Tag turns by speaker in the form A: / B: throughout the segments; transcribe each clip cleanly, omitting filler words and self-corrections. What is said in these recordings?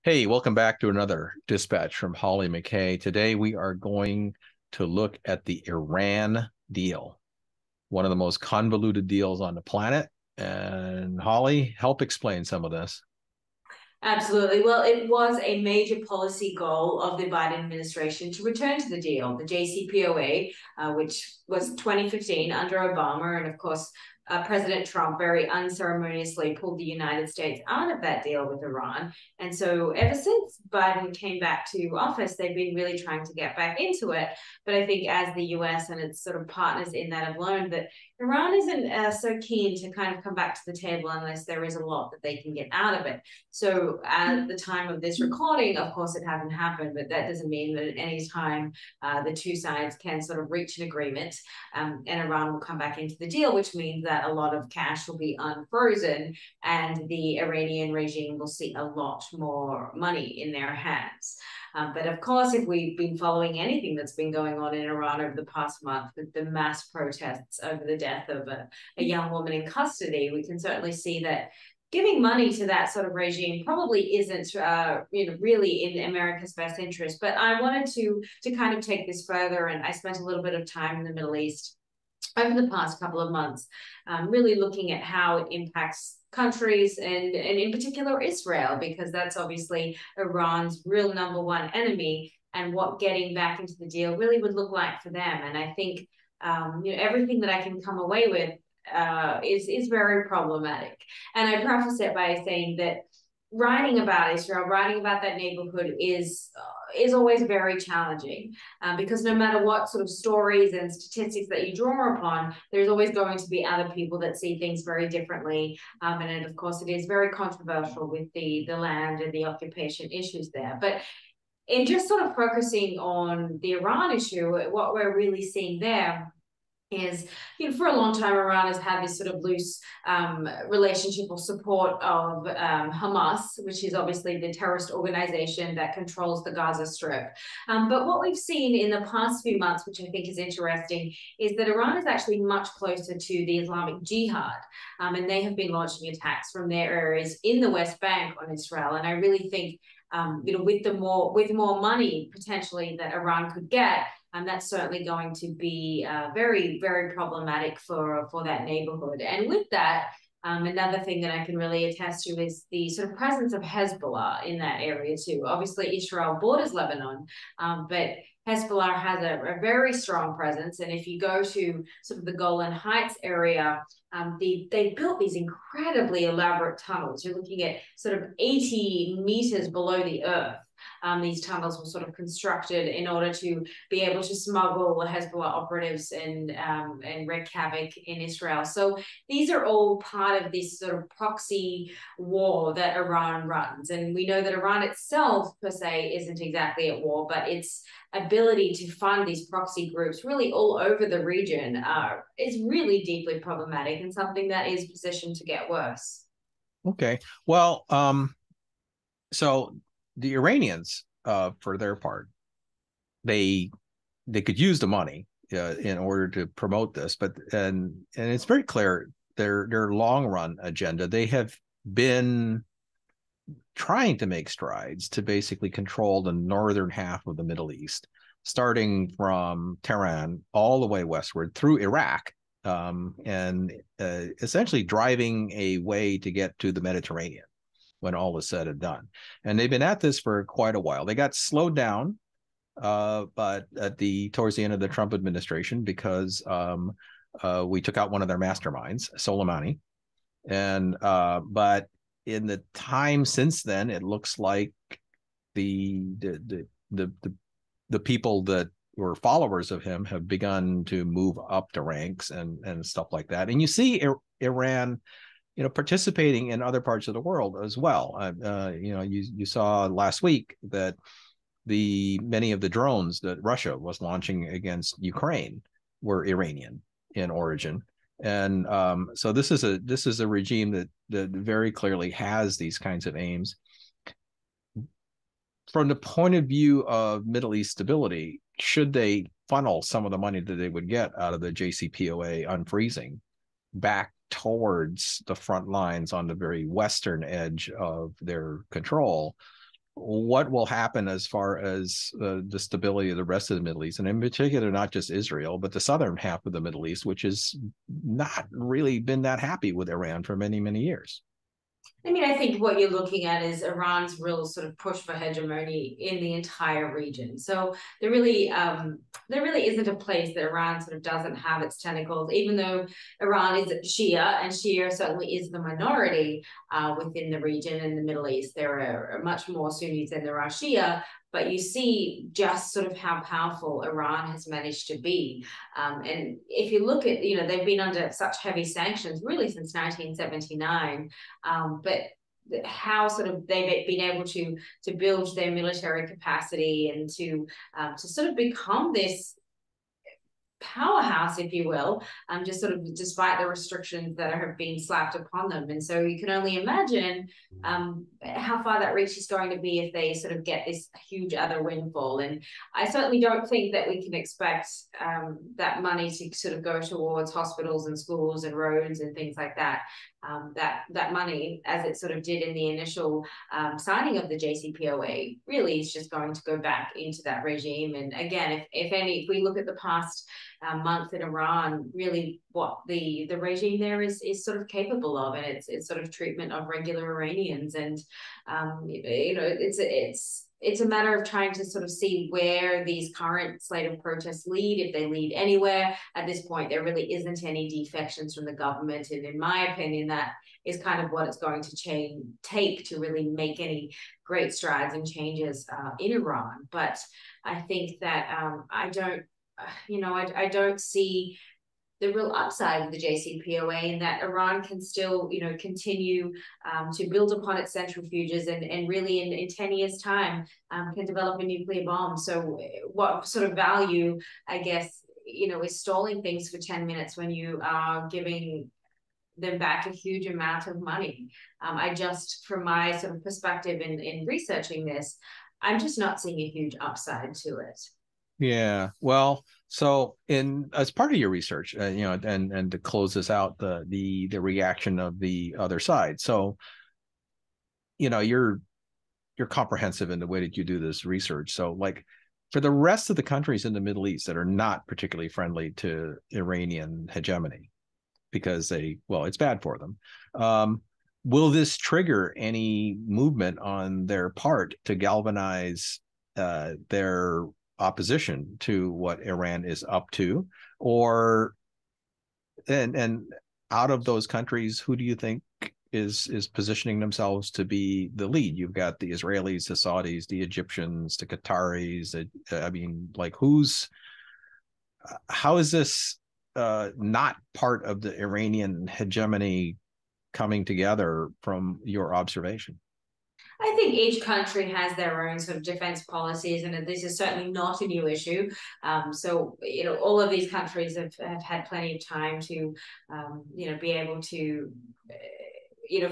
A: Hey, welcome back to another dispatch from Hollie McKay. Today we are going to look at the Iran deal, one of the most convoluted deals on the planet. And Hollie, help explain some of this.
B: Absolutely. Well, it was a major policy goal of the Biden administration to return to the deal, the JCPOA, which was 2015 under Obama. And of course, President Trump very unceremoniously pulled the United States out of that deal with Iran. And so, ever since Biden came back to office, they've been really trying to get back into it. But I think as the US and its sort of partners in that have learned that Iran isn't so keen to kind of come back to the table unless there is a lot that they can get out of it. So at the time of this recording, of course, it hasn't happened, but that doesn't mean that at any time the two sides can sort of reach an agreement and Iran will come back into the deal, which means that a lot of cash will be unfrozen and the Iranian regime will see a lot more money in their hands. But of course, if we've been following anything that's been going on in Iran over the past month with the mass protests over the death of a young woman in custody, we can certainly see that giving money to that sort of regime probably isn't really in America's best interest. But I wanted to kind of take this further, and I spent a little bit of time in the Middle East over the past couple of months, really looking at how it impacts countries and in particular Israel, because that's obviously Iran's real number one enemy, and what getting back into the deal really would look like for them. And I think everything that I can come away with is very problematic. And I preface it by saying that writing about Israel, writing about that neighborhood is always very challenging because no matter what sort of stories and statistics that you draw upon, there's always going to be other people that see things very differently. And of course, it is very controversial with the land and the occupation issues there. But in just sort of focusing on the Iran issue, what we're really seeing there is, for a long time, Iran has had this sort of loose relationship or support of Hamas, which is obviously the terrorist organization that controls the Gaza Strip. But what we've seen in the past few months, which I think is interesting, is that Iran is actually much closer to the Islamic Jihad, and they have been launching attacks from their areas in the West Bank on Israel. And I really think, with more money potentially that Iran could get, that's certainly going to be very, very problematic for that neighborhood. And with that, another thing that I can really attest to is the sort of presence of Hezbollah in that area too. Obviously, Israel borders Lebanon, but Hezbollah has a very strong presence. And if you go to sort of the Golan Heights area, they built these incredibly elaborate tunnels. You're looking at sort of 80 meters below the earth. These tunnels were sort of constructed in order to be able to smuggle Hezbollah operatives and wreak havoc in Israel. So these are all part of this sort of proxy war that Iran runs. And we know that Iran itself, per se, isn't exactly at war, but its ability to fund these proxy groups really all over the region is really deeply problematic and something that is positioned to get worse.
A: Okay. Well, so the Iranians, for their part, they could use the money in order to promote this, but and it's very clear their long run agenda. They have been trying to make strides to basically control the northern half of the Middle East, starting from Tehran all the way westward through Iraq, and essentially driving a way to get to the Mediterranean when all is said and done. And they've been at this for quite a while. They got slowed down, but towards the end of the Trump administration, because we took out one of their masterminds, Soleimani. And but in the time since then, it looks like the people that were followers of him have begun to move up the ranks and stuff like that. And you see Iran, participating in other parts of the world as well. You saw last week that many of the drones that Russia was launching against Ukraine were Iranian in origin. And so this is a regime that very clearly has these kinds of aims. From the point of view of Middle East stability, should they funnel some of the money that they would get out of the JCPOA unfreezing back towards the front lines on the very western edge of their control, what will happen as far as the stability of the rest of the Middle East, and in particular, not just Israel, but the southern half of the Middle East, which has not really been that happy with Iran for many, many years.
B: I mean, I think what you're looking at is Iran's real sort of push for hegemony in the entire region. So there really isn't a place that Iran sort of doesn't have its tentacles, even though Iran is Shia, and Shia certainly is the minority within the region in the Middle East. There are much more Sunnis than there are Shia, but you see just sort of how powerful Iran has managed to be. And if you look at, they've been under such heavy sanctions really since 1979. But how sort of they've been able to build their military capacity and to sort of become this powerhouse, if you will, just sort of despite the restrictions that have been slapped upon them. And so you can only imagine how far that reach is going to be if they sort of get this huge other windfall. And I certainly don't think that we can expect that money to sort of go towards hospitals and schools and roads and things like that. That money, as it sort of did in the initial signing of the JCPOA, really is just going to go back into that regime. And again, if we look at the past month in Iran, really what the regime there is sort of capable of, and it's sort of treatment of regular Iranians, and it's a matter of trying to sort of see where these current slate of protests lead, if they lead anywhere. At this point, there really isn't any defections from the government, and in my opinion, that is kind of what it's going to take to really make any great strides and changes in Iran. But I think that I don't see the real upside of the JCPOA, and that Iran can still, continue to build upon its centrifuges, and really in 10 years' time can develop a nuclear bomb. So what sort of value, I guess, is stalling things for 10 minutes when you are giving them back a huge amount of money? From my sort of perspective in researching this, I'm just not seeing a huge upside to it.
A: Yeah. Well, so in as part of your research, and to close this out, the reaction of the other side. So, you're comprehensive in the way that you do this research. So, like, for the rest of the countries in the Middle East that are not particularly friendly to Iranian hegemony, because it's bad for them. Will this trigger any movement on their part to galvanize their opposition to what Iran is up to? Or and out of those countries, who do you think is positioning themselves to be the lead? You've got the Israelis, the Saudis, the Egyptians, the Qataris. I mean, like, how is this not part of the Iranian hegemony coming together from your observation?
B: I think each country has their own sort of defense policies, and this is certainly not a new issue. All of these countries have had plenty of time to, be able to,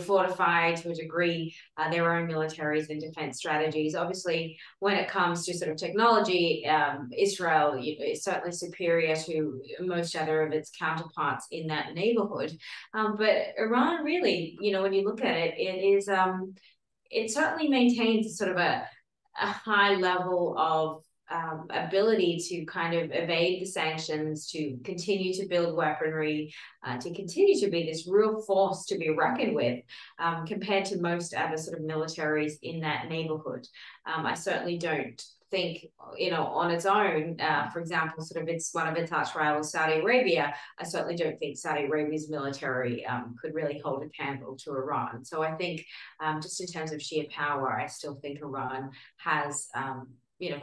B: fortify to a degree their own militaries and defense strategies. Obviously, when it comes to sort of technology, Israel is certainly superior to most other of its counterparts in that neighborhood. But Iran, really, when you look at it, it certainly maintains sort of a high level of ability to kind of evade the sanctions, to continue to build weaponry, to continue to be this real force to be reckoned with, compared to most other sort of militaries in that neighborhood. I certainly don't think, on its own, for example, sort of it's one of its arch rivals, Saudi Arabia. I certainly don't think Saudi Arabia's military could really hold a candle to Iran. So I think, just in terms of sheer power, I still think Iran has,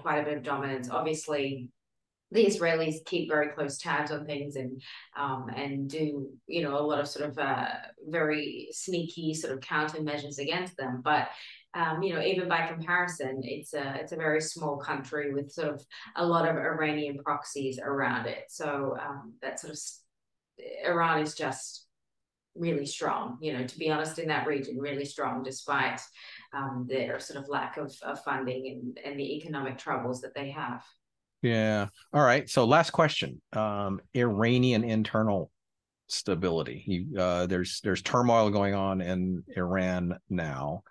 B: quite a bit of dominance. Obviously, the Israelis keep very close tabs on things, and do a lot of sort of very sneaky sort of countermeasures against them. But even by comparison, it's a very small country with sort of a lot of Iranian proxies around it. So that sort of Iran is just really strong, to be honest, in that region, really strong, despite their sort of lack of funding and the economic troubles that they have.
A: Yeah. All right. So last question. Iranian internal stability. There's turmoil going on in Iran now.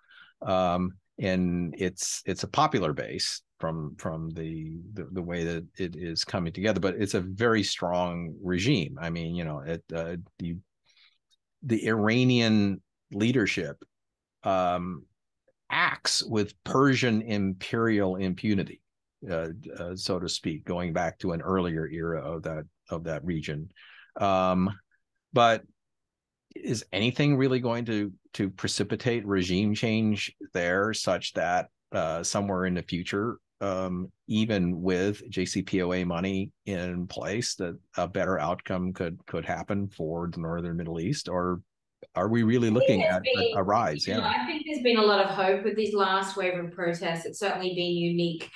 A: and it's a popular base from the way that it is coming together, but it's a very strong regime. I mean, the Iranian leadership acts with Persian imperial impunity, so to speak, going back to an earlier era of that region. But is anything really going to precipitate regime change there, such that somewhere in the future, even with JCPOA money in place, that a better outcome could happen for the northern Middle East? Or are we really looking at a rise? Yeah.
B: I think there's been a lot of hope with these last wave of protests. It's certainly been unique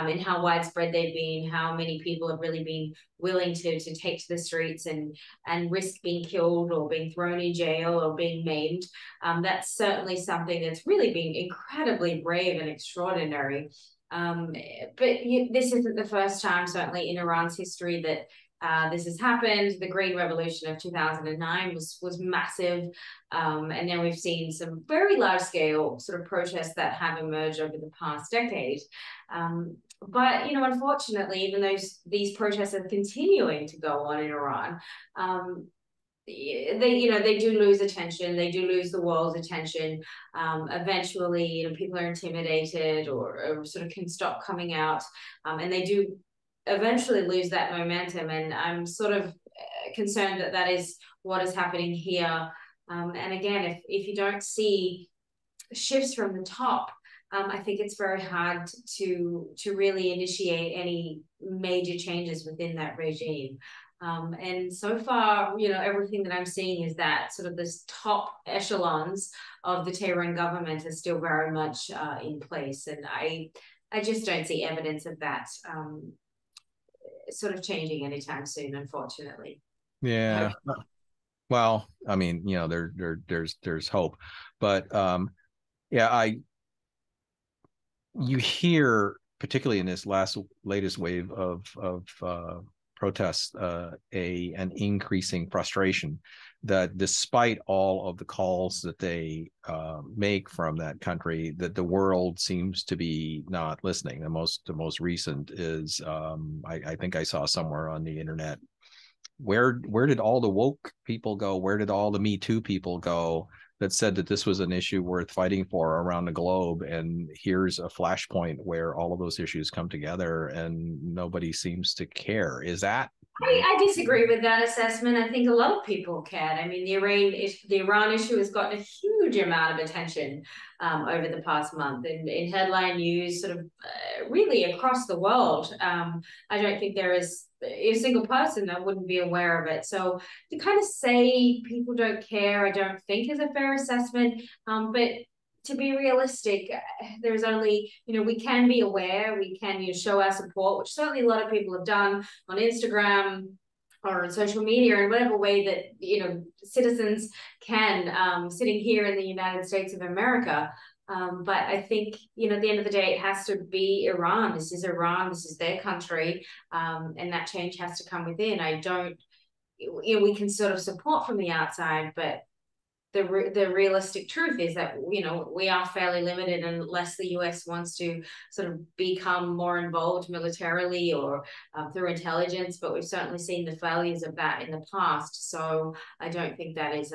B: in how widespread they've been, how many people have really been willing to take to the streets and risk being killed or being thrown in jail or being maimed. That's certainly something that's really been incredibly brave and extraordinary. But this isn't the first time, certainly in Iran's history, that this has happened. The Green Revolution of 2009 was massive, and then we've seen some very large scale sort of protests that have emerged over the past decade. But unfortunately, even though these protests are continuing to go on in Iran, they do lose attention. They do lose the world's attention. Eventually, people are intimidated or sort of can stop coming out, and they do eventually lose that momentum. And I'm sort of concerned that that is what is happening here. And again, if you don't see shifts from the top, I think it's very hard to really initiate any major changes within that regime. And so far, everything that I'm seeing is that sort of this top echelons of the Tehran government are still very much in place. And I just don't see evidence of that sort of changing anytime soon, unfortunately.
A: Yeah. Well, I mean, there's hope, but yeah, you hear, particularly in this latest wave of protests, an increasing frustration that despite all of the calls that they make from that country, that the world seems to be not listening. The most recent is I think I saw somewhere on the internet, where did all the woke people go? Where did all the Me Too people go that said that this was an issue worth fighting for around the globe? And here's a flashpoint where all of those issues come together and nobody seems to care. Is that?
B: I disagree with that assessment. I think a lot of people cared. I mean, the Iran issue has gotten a huge amount of attention over the past month in headline news, sort of really across the world. I don't think there is a single person that wouldn't be aware of it. So to kind of say people don't care, I don't think is a fair assessment. But to be realistic, there's only, we can be aware, we can show our support, which certainly a lot of people have done on Instagram or on social media in whatever way that, citizens can, sitting here in the United States of America. But I think, at the end of the day, it has to be Iran. This is Iran. This is their country. And that change has to come within. I don't, we can sort of support from the outside, but the realistic truth is that we are fairly limited unless the US wants to sort of become more involved militarily or through intelligence. But we've certainly seen the failures of that in the past. So I don't think that is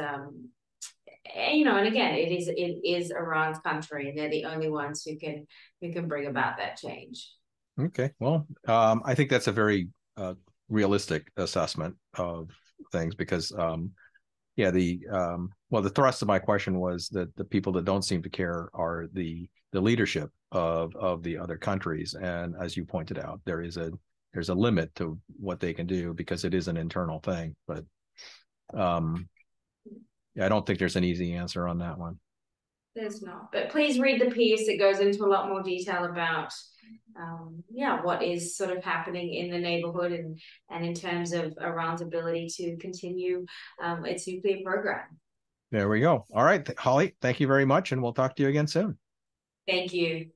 B: and again, it is Iran's country, and they're the only ones who can bring about that change.
A: Okay, well, I think that's a very realistic assessment of things, because yeah, the thrust of my question was that the people that don't seem to care are the leadership of the other countries, and as you pointed out, there's a limit to what they can do because it is an internal thing. But yeah, I don't think there's an easy answer on that one.
B: There's not, but please read the piece. It goes into a lot more detail about what is sort of happening in the neighborhood and in terms of Iran's ability to continue its nuclear program.
A: There we go. All right, Holly, thank you very much, and we'll talk to you again soon.
B: Thank you.